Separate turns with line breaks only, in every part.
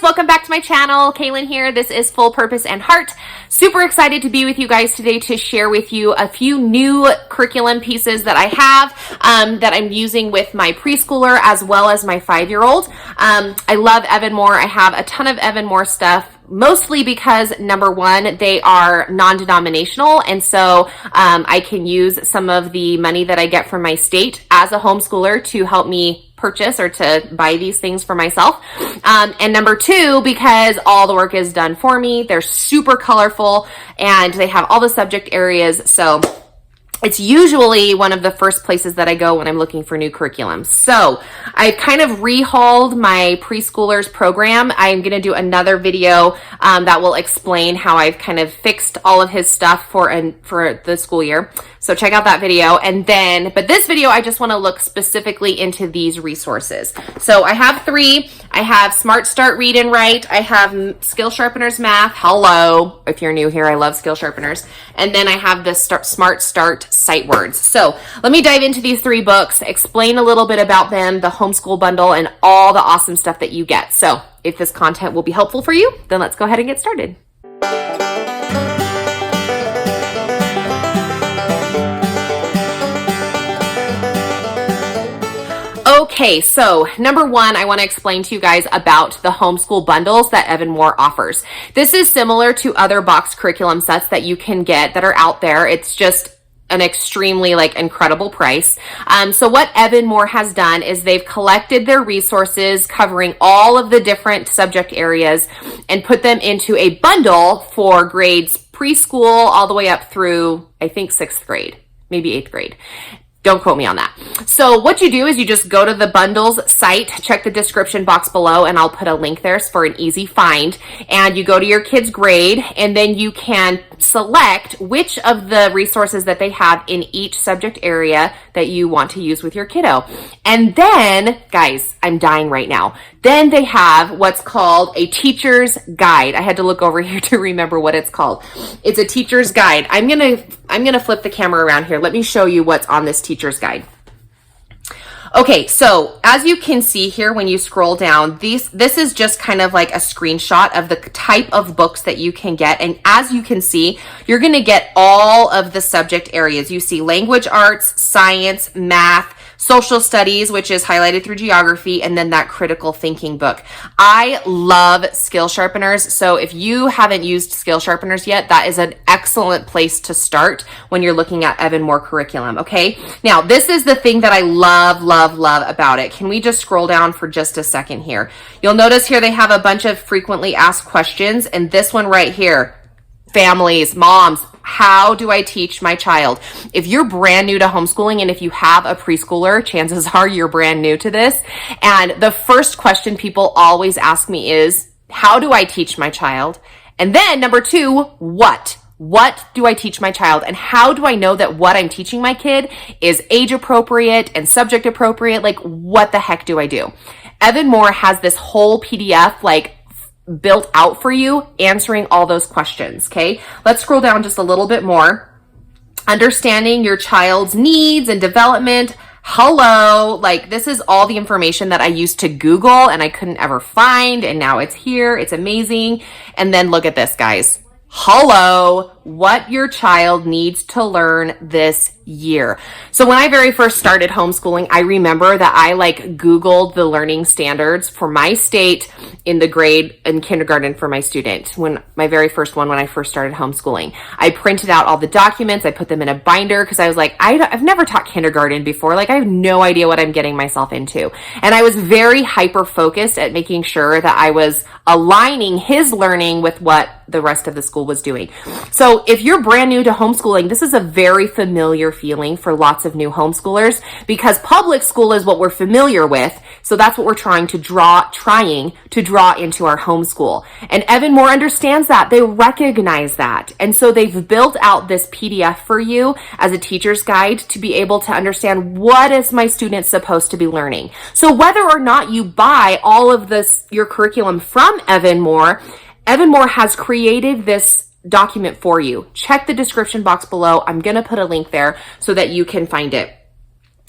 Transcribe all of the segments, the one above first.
guys, welcome back to my channel. Kaylin here. This is Full Purpose and Heart. Super excited to be with you guys today to share with you a few new curriculum pieces that I have that I'm using with my preschooler as well as my 5-year-old. I love Evan Moor. I have a ton of Evan Moor stuff, mostly because number one, they are non-denominational, and so I can use some of the money that I get from my state as a homeschooler to help me purchase or to buy these things for myself. And number two, because all the work is done for me. They're super colorful and they have all the subject areas. So it's usually one of the first places that I go when I'm looking for new curriculum. So I kind of rehauled my preschoolers program. I'm going to do another video that will explain how I've kind of fixed all of his stuff for the school year. So check out that video. But this video, I just want to look specifically into these resources. So I have 3. I have Smart Start Read and Write. I have Skill Sharpeners Math. Hello. If you're new here, I love Skill Sharpeners. And then I have the Smart Start Sight Words. So let me dive into these 3 books, explain a little bit about them, the homeschool bundle, and all the awesome stuff that you get. So if this content will be helpful for you, then let's go ahead and get started. Okay, so number one, I want to explain to you guys about the homeschool bundles that Evan Moor offers. This is similar to other box curriculum sets that you can get that are out there. It's just an extremely incredible price. So what Evan Moor has done is they've collected their resources covering all of the different subject areas and put them into a bundle for grades preschool all the way up through, I think, 6th grade, maybe 8th grade. Don't quote me on that. So what you do is you just go to the bundles site, check the description box below, and I'll put a link there for an easy find. And you go to your kid's grade, and then you can select which of the resources that they have in each subject area that you want to use with your kiddo. And then, guys, I'm dying right now. Then they have what's called a teacher's guide. I had to look over here to remember what it's called. It's a teacher's guide. I'm gonna flip the camera around here. Let me show you what's on this teacher's guide. Okay, so as you can see here, when you scroll down, this is just kind of like a screenshot of the type of books that you can get. And as you can see, you're going to get all of the subject areas. You see language arts, science, math, social studies, which is highlighted through geography, and then that critical thinking book. I love Skill Sharpeners. So if you haven't used Skill Sharpeners yet, that is an excellent place to start when you're looking at Evan Moor curriculum. Okay. Now, this is the thing that I love about it. Can we just scroll down for just a second here? You'll notice here they have a bunch of frequently asked questions, and this one right here, families, moms, how do I teach my child? If you're brand new to homeschooling, and if you have a preschooler, chances are you're brand new to this. And the first question people always ask me is, how do I teach my child? And then number 2, what? What do I teach my child? And how do I know that what I'm teaching my kid is age appropriate and subject appropriate? What the heck do I do? Evan Moor has this whole PDF built out for you, answering all those questions. Okay, let's scroll down just a little bit more. Understanding your child's needs and development. Hello, this is all the information that I used to Google and I couldn't ever find, and now it's here. It's amazing. And then look at this, guys. Hello, what your child needs to learn this year. So when I very first started homeschooling, I remember that I Googled the learning standards for my state in the grade and kindergarten for my student. When I first started homeschooling, I printed out all the documents. I put them in a binder because I was like, I've never taught kindergarten before. I have no idea what I'm getting myself into. And I was very hyper focused at making sure that I was aligning his learning with what the rest of the school was doing. So if you're brand new to homeschooling, this is a very familiar feeling for lots of new homeschoolers because public school is what we're familiar with. So that's what we're trying to draw into our homeschool. And Evan Moor understands that. They recognize that. And so they've built out this PDF for you as a teacher's guide to be able to understand what is my student supposed to be learning. So whether or not you buy all of your curriculum from Evan Moor has created this document for you. Check the description box below. I'm going to put a link there so that you can find it.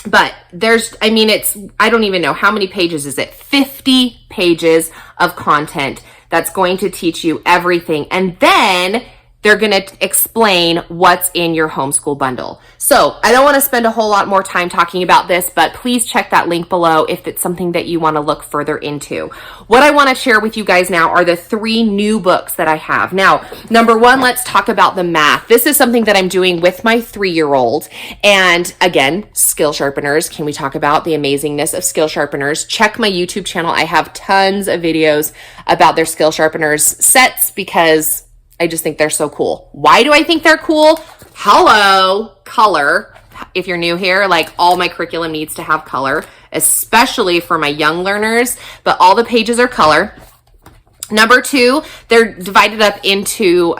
But I don't even know how many pages is it? 50 pages of content that's going to teach you everything. And then they're going to explain what's in your homeschool bundle. So I don't want to spend a whole lot more time talking about this, but please check that link below if it's something that you want to look further into. What I want to share with you guys now are the 3 new books that I have. Now, number 1, let's talk about the math. This is something that I'm doing with my 3-year-old. And again, skill sharpeners. Can we talk about the amazingness of skill sharpeners? Check my YouTube channel. I have tons of videos about their skill sharpeners sets because I just think they're so cool. Why do I think they're cool? Hello, color. If you're new here, like all my curriculum needs to have color, especially for my young learners, but all the pages are color. Number 2, they're divided up into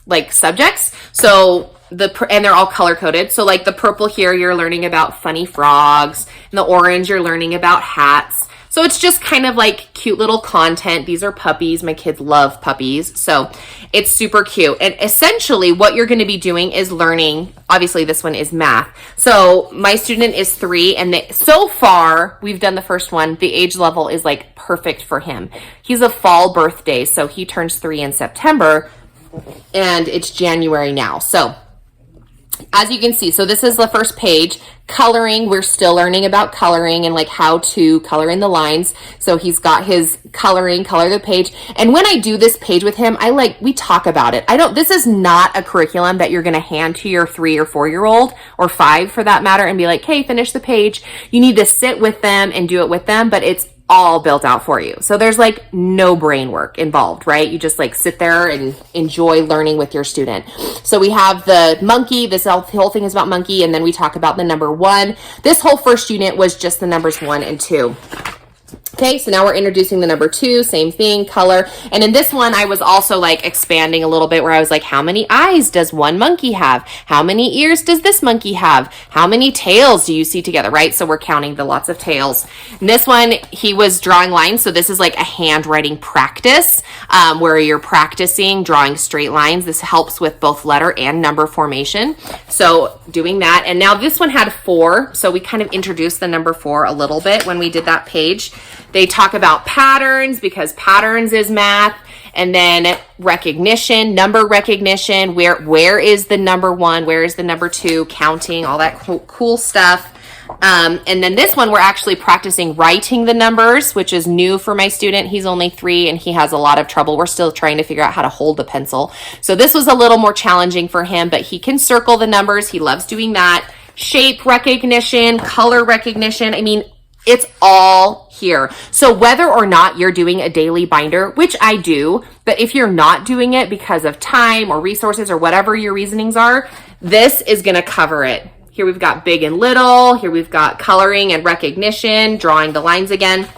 like subjects. So and they're all color coded. So like the purple here, you're learning about funny frogs, and the orange, you're learning about hats. So it's just kind of like cute little content. These are puppies. My kids love puppies. So it's super cute. And essentially what you're going to be doing is learning. Obviously this one is math. So my student is 3 and so far we've done the first one. The age level is like perfect for him. He's a fall birthday. So he turns 3 in September and it's January now. So as you can see, so this is the first page. Coloring, we're still learning about coloring and like how to color in the lines. So he's got his coloring, color the page. And when I do this page with him, we talk about it. This is not a curriculum that you're going to hand to your 3 or 4-year-old or 5 for that matter and be like, hey, finish the page. You need to sit with them and do it with them, but it's all built out for you. So there's like no brain work involved, right? You just like sit there and enjoy learning with your student. So we have the monkey. The whole thing is about monkey. And then we talk about the number 1. This whole first unit was just the numbers 1 and 2. Okay, so now we're introducing the number 2, same thing, color. And in this one, I was also like expanding a little bit where I was like, how many eyes does one monkey have? How many ears does this monkey have? How many tails do you see together, right? So we're counting the lots of tails. In this one, he was drawing lines. So this is like a handwriting practice where you're practicing drawing straight lines. This helps with both letter and number formation. So doing that. And now this one had 4. So we kind of introduced the number 4 a little bit when we did that page. They talk about patterns because patterns is math, and then recognition, number recognition, where is the number 1, where is the number 2, counting, all that cool stuff. And then this one, we're actually practicing writing the numbers, which is new for my student. He's only 3 and he has a lot of trouble. We're still trying to figure out how to hold the pencil. So this was a little more challenging for him, but he can circle the numbers. He loves doing that. Shape recognition, color recognition. I mean, it's all here. So whether or not you're doing a daily binder, which I do, but if you're not doing it because of time or resources or whatever your reasonings are, this is going to cover it. Here we've got big and little. Here we've got coloring and recognition, drawing the lines again.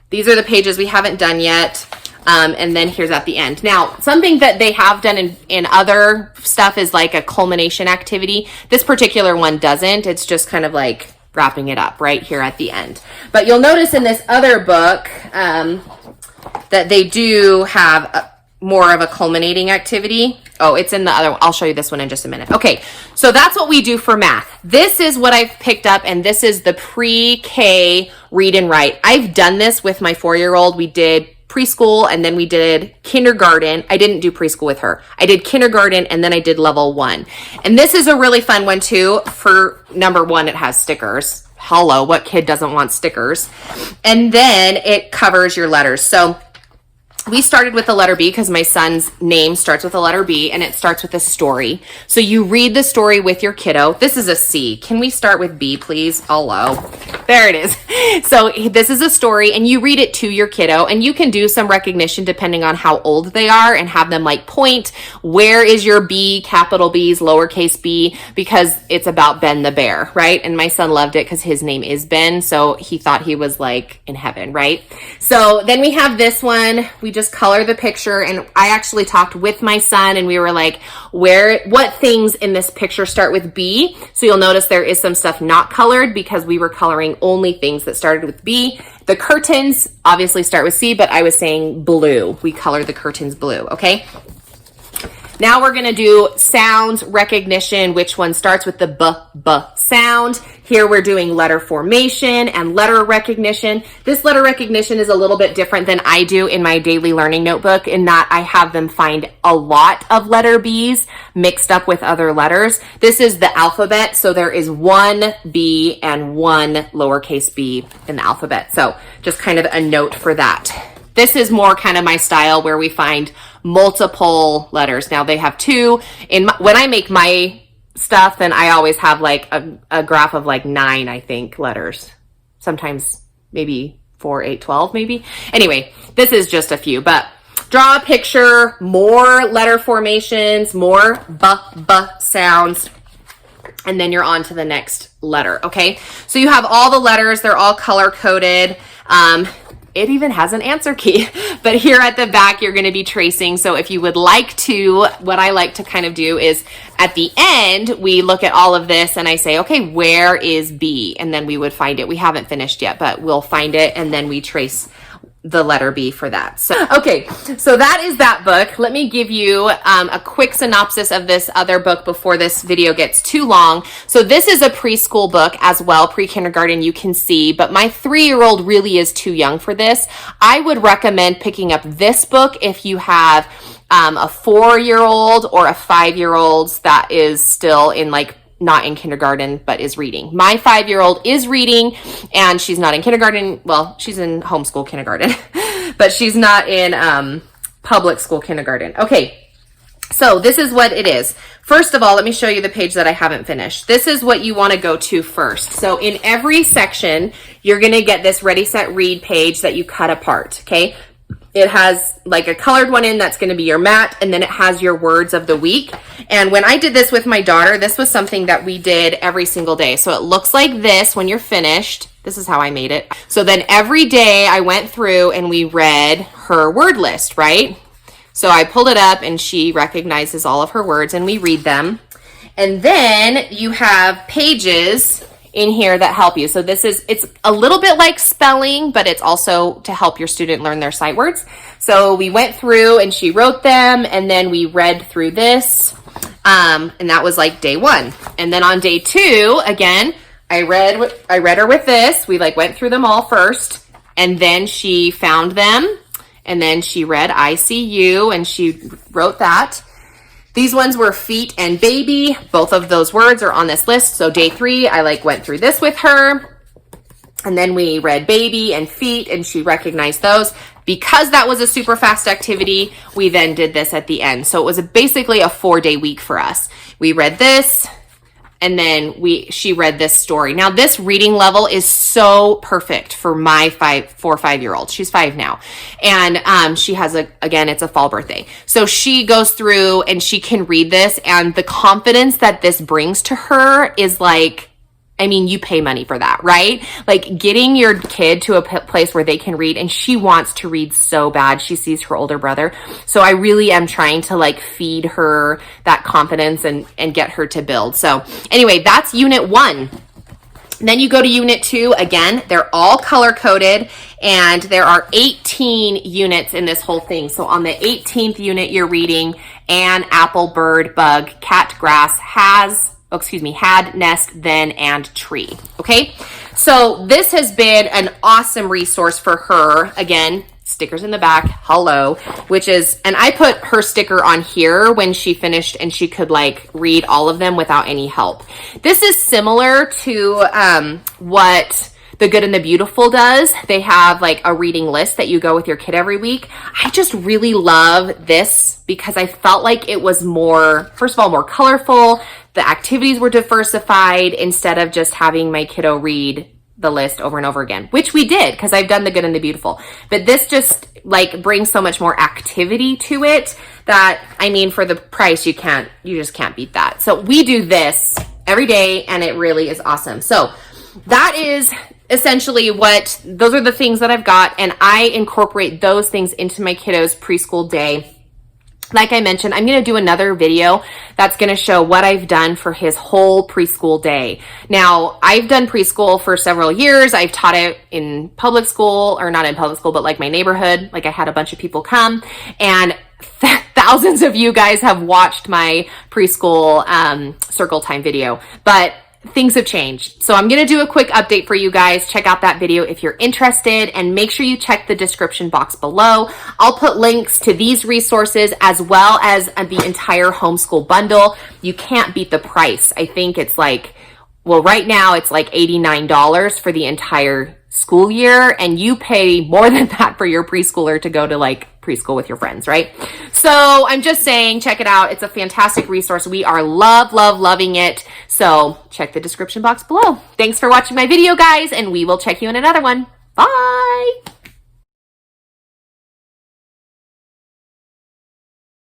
These are the pages we haven't done yet. And then here's at the end. Now, something that they have done in other stuff is like a culmination activity. This particular one doesn't. It's just kind of like wrapping it up right here at the end. But you'll notice in this other book that they do have more of a culminating activity. Oh, it's in the other one. I'll show you this one in just a minute. Okay, so that's what we do for math. This is what I've picked up, and this is the pre-K read and write. I've done this with my 4-year-old. We did preschool and then we did kindergarten. I didn't do preschool with her. I did kindergarten and then I did level 1. And this is a really fun one too. For number 1, it has stickers. Hello, what kid doesn't want stickers? And then it covers your letters. So we started with the letter B because my son's name starts with a letter B and it starts with a story. So you read the story with your kiddo. This is a C. Can we start with B, please? Hello. There it is. So this is a story and you read it to your kiddo and you can do some recognition depending on how old they are and have them like point, where is your B, capital B's, lowercase b, because it's about Ben the bear, right? And my son loved it because his name is Ben. So he thought he was like in heaven, right? So then we have this one. We just color the picture, and I actually talked with my son and we were like, what things in this picture start with B? So you'll notice there is some stuff not colored because we were coloring only things that started with B. The curtains obviously start with C, but I was saying blue. We colored the curtains blue, okay? Now we're going to do sounds recognition, which one starts with the b sound. Here we're doing letter formation and letter recognition. This letter recognition is a little bit different than I do in my daily learning notebook, in that I have them find a lot of letter B's mixed up with other letters. This is the alphabet, so there is one B and one lowercase b in the alphabet. So just kind of a note for that. This is more kind of my style, where we find multiple letters. Now they have two. When I make my stuff, then I always have like a graph of like 9, I think, letters. Sometimes maybe 4, 8, 12 maybe. Anyway, this is just a few, but draw a picture, more letter formations, more b sounds, and then you're on to the next letter, okay? So you have all the letters, they're all color-coded. It even has an answer key, but here at the back, you're going to be tracing. So if you would like to, what I like to kind of do is at the end, we look at all of this and I say, okay, where is B? And then we would find it. We haven't finished yet, but we'll find it. And then we trace the letter B for that. So, okay, so that is that book. Let me give you a quick synopsis of this other book before this video gets too long. So this is a preschool book as well, pre-kindergarten, you can see, but my 3-year-old really is too young for this. I would recommend picking up this book if you have a 4-year-old or a 5-year-old that is still in like not in kindergarten, but is reading. My 5-year-old is reading, and she's not in kindergarten. Well, she's in homeschool kindergarten, but she's not in public school kindergarten. Okay, so this is what it is. First of all, let me show you the page that I haven't finished. This is what you want to go to first. So in every section, you're going to get this Ready, Set, Read page that you cut apart, okay? It has like a colored one in that's going to be your mat, and then it has your words of the week. And when I did this with my daughter, this was something that we did every single day. So it looks like this when you're finished. This is how I made it. So then every day I went through and we read her word list, right? So I pulled it up and she recognizes all of her words and we read them. And then you have pages in here that help you. So it's a little bit like spelling, but it's also to help your student learn their sight words. So we went through and she wrote them, and then we read through this. And that was like day 1. And then on day 2, again, I read her with this. We like went through them all first, and then she found them, and then she read I see you, and she wrote that. These ones were feet and baby. Both of those words are on this list. So day 3, I like went through this with her. And then we read baby and feet, and she recognized those. Because that was a super fast activity, we then did this at the end. So it was basically a 4-day week for us. We read this, and then she read this story. Now this reading level is so perfect for my 4 or 5-year-old. She's 5 now. And she has again, it's a fall birthday. So she goes through and she can read this, and the confidence that this brings to her is like, I mean, you pay money for that, right? Like getting your kid to a place where they can read, and she wants to read so bad. She sees her older brother. So I really am trying to like feed her that confidence and get her to build. So anyway, that's unit 1. Then you go to unit 2. Again, they're all color coded, and there are 18 units in this whole thing. So on the 18th unit, you're reading An, apple, bird, bug, cat, grass, had, nest, then, and tree. Okay, so this has been an awesome resource for her. Again, stickers in the back, hello, which is, and I put her sticker on here when she finished and she could like read all of them without any help. This is similar to what The Good and the Beautiful does. They have like a reading list that you go with your kid every week. I just really love this because I felt like it was more, first of all, more colorful. The activities were diversified instead of just having my kiddo read the list over and over again, which we did because I've done The Good and the Beautiful. But this just like brings so much more activity to it that, I mean, for the price, you just can't beat that. So we do this every day and it really is awesome. So that is essentially those are the things that I've got, and I incorporate those things into my kiddo's preschool day. Like I mentioned, I'm going to do another video that's going to show what I've done for his whole preschool day. Now, I've done preschool for several years. I've taught it in public school, or not in public school, but like my neighborhood. Like I had a bunch of people come, and that thousands of you guys have watched my preschool circle time video, but things have changed. So I'm going to do a quick update for you guys. Check out that video if you're interested, and make sure you check the description box below. I'll put links to these resources as well as the entire homeschool bundle. You can't beat the price. I think it's like, well, right now it's like $89 for the entire school year, and you pay more than that for your preschooler to go to like preschool with your friends, right? So I'm just saying, check it out. It's a fantastic resource. We are loving it. So check the description box below. Thanks for watching my video, guys, and we will check you in another one. Bye.